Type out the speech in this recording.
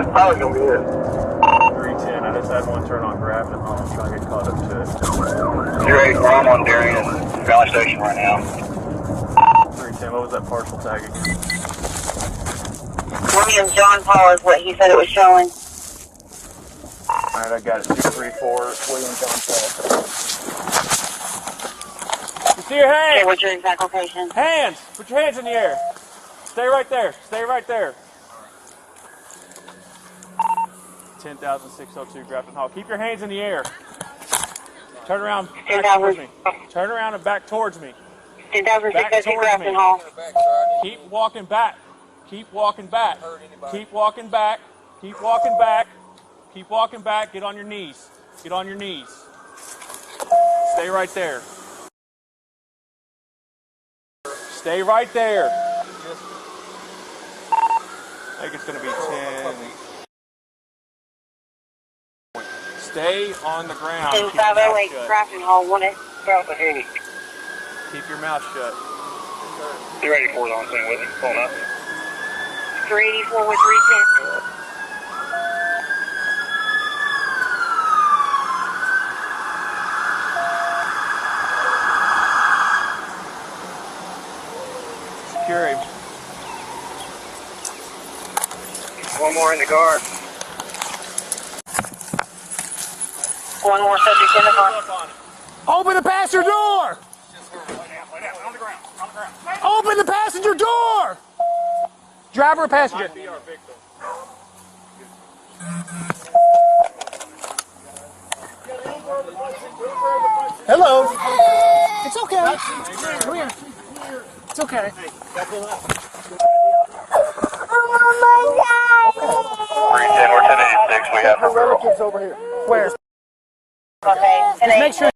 That's probably gonna be it. 310. I just had one turn on grabbing and I'm trying to get caught up to it. 084, I'm on Darien Valley Station right now. 310. What was that partial tag again? William John Paul is what he said it was showing. Alright, I got it. 234 William John Paul. You see your hands? Okay, what's your exact location? Hands! Put your hands in the air. Stay right there. Stay right there. 10,602 Grafton Hall. Keep your hands in the air. Turn around, back towards me. Turn around and back towards me. 10,602 Grafton Hall. Keep walking back. Keep walking back. Keep walking back. Keep walking back. Keep walking back. Get on your knees. Get on your knees. Stay right there. Stay right there. I think it's going to be 10. Stay on the ground. 10508 Grafton Hall, 1 1,080. Keep your mouth shut. 384 is on scene with me. Pulling up. 384 with 310. Secure him. One more in the car. One more subject in the car. Open the passenger door! Lay down, on the ground, on the ground. Open the passenger door! Driver or passenger? Hello. It's okay. Come here. It's okay. 310, we're 1086. We have Her relatives over here. Where? Okay. Just make sure.